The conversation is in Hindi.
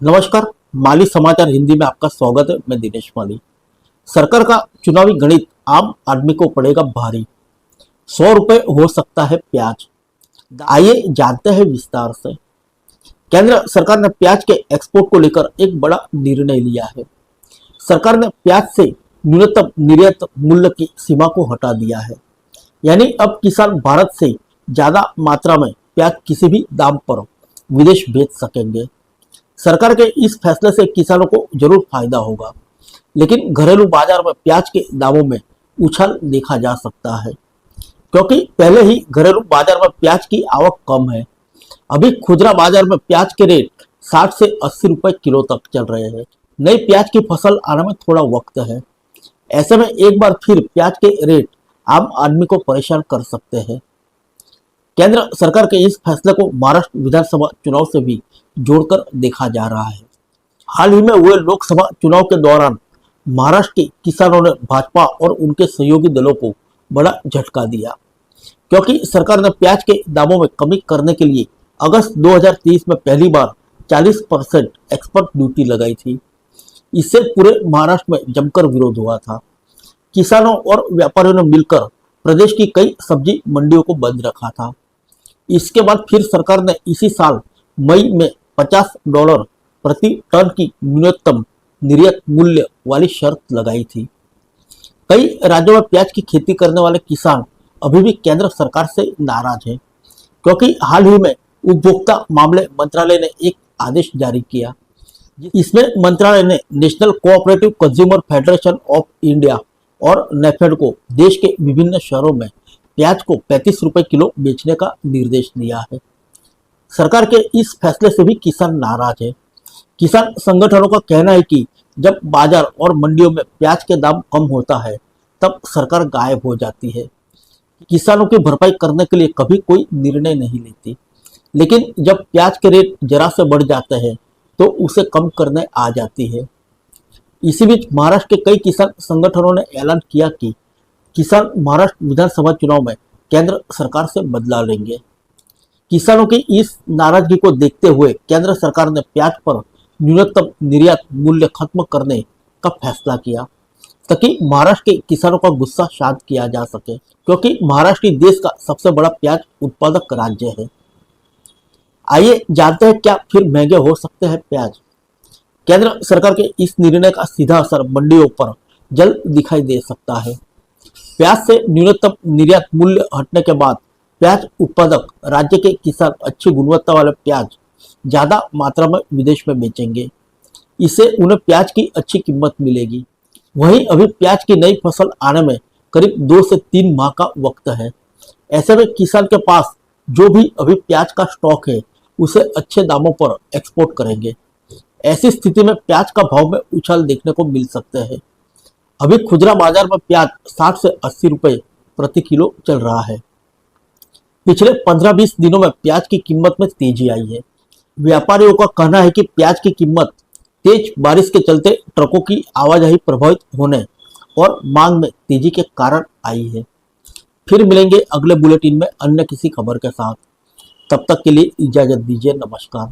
नमस्कार। माली समाचार हिंदी में आपका स्वागत है। मैं दिनेश माली। सरकार का चुनावी गणित आम आदमी को पड़ेगा भारी। 100 रुपए हो सकता है प्याज। आइए जानते हैं विस्तार से। केंद्र सरकार ने प्याज के एक्सपोर्ट को लेकर एक बड़ा निर्णय लिया है। सरकार ने प्याज से न्यूनतम निर्यात मूल्य की सीमा को हटा दिया है। यानी अब किसान भारत से ज्यादा मात्रा में प्याज किसी भी दाम पर विदेश भेज सकेंगे। सरकार के इस फैसले से किसानों को जरूर फायदा होगा, लेकिन घरेलू बाजार में प्याज के दामों में उछाल देखा जा सकता है, क्योंकि पहले ही घरेलू बाजार में प्याज की आवक कम है। अभी खुदरा बाजार में प्याज के रेट 60 से 80 रुपए किलो तक चल रहे हैं। नई प्याज की फसल आने में थोड़ा वक्त है। ऐसे में एक बार फिर प्याज के रेट आम आदमी को परेशान कर सकते हैं। केंद्र सरकार के इस फैसले को महाराष्ट्र विधानसभा चुनाव से भी जोड़कर देखा जा रहा है। हाल ही में हुए लोकसभा चुनाव के दौरान महाराष्ट्र के किसानों ने भाजपा और उनके सहयोगी दलों को बड़ा झटका दिया, क्योंकि सरकार ने प्याज के दामों में कमी करने के लिए अगस्त 2023 में पहली बार 40% एक्सपोर्ट ड्यूटी लगाई थी। इससे पूरे महाराष्ट्र में जमकर विरोध हुआ था। किसानों और व्यापारियों ने मिलकर प्रदेश की कई सब्जी मंडियों को बंद रखा था। इसके बाद फिर सरकार ने इसी साल मई में $50 प्रति टन की न्यूनतम निर्यात मूल्य वाली शर्त लगाई थी। कई राज्यों में प्याज की खेती करने वाले किसान अभी भी केंद्र सरकार से नाराज हैं, क्योंकि हाल ही में उपभोक्ता मामले मंत्रालय ने एक आदेश जारी किया। इसमें मंत्रालय ने national cooperative consumer federation of India और नेफेड को देश के विभिन्न शहरों में प्याज को 35 रुपए किलो बेचने का निर्देश दिया है। सरकार के इस फैसले से भी किसान नाराज है। किसान संगठनों का कहना है कि जब बाजार और मंडियों में प्याज के दाम कम होता है, तब सरकार गायब हो जाती है। किसानों की भरपाई करने के लिए कभी कोई निर्णय नहीं लेती, लेकिन जब प्याज के रेट जरा से बढ़ जाते हैं तो उसे कम करने आ जाती है। इसी बीच महाराष्ट्र के कई किसान संगठनों ने ऐलान किया कि किसान महाराष्ट्र विधानसभा चुनाव में केंद्र सरकार से बदला लेंगे। किसानों की इस नाराजगी को देखते हुए केंद्र सरकार ने प्याज पर न्यूनतम निर्यात मूल्य खत्म करने का फैसला किया, ताकि महाराष्ट्र के किसानों का गुस्सा शांत किया जा सके, क्योंकि महाराष्ट्र देश का सबसे बड़ा प्याज उत्पादक राज्य है। आइए जानते हैं क्या फिर महंगे हो सकते हैं प्याज। केंद्र सरकार के इस निर्णय का सीधा असर मंडियों पर जल्द दिखाई दे सकता है। प्याज से न्यूनतम निर्यात मूल्य हटने के बाद प्याज उत्पादक राज्य के किसान अच्छी गुणवत्ता वाले प्याज ज्यादा मात्रा में विदेश में बेचेंगे। इससे उन्हें प्याज की अच्छी कीमत मिलेगी। वहीं अभी प्याज की नई फसल आने में करीब 2 से 3 माह का वक्त है। ऐसे में किसान के पास जो भी अभी प्याज का स्टॉक है, उसे अच्छे दामों पर एक्सपोर्ट करेंगे। ऐसी स्थिति में प्याज का भाव में उछाल देखने को मिल सकते हैं। अभी खुदरा बाजार में प्याज 60 से 80 रुपए प्रति किलो चल रहा है। पिछले 15-20 दिनों में प्याज की कीमत में तेजी आई है। व्यापारियों का कहना है कि प्याज की कीमत तेज बारिश के चलते ट्रकों की आवाजाही प्रभावित होने और मांग में तेजी के कारण आई है। फिर मिलेंगे अगले बुलेटिन में अन्य किसी खबर के साथ। तब तक के लिए इजाजत दीजिए। नमस्कार।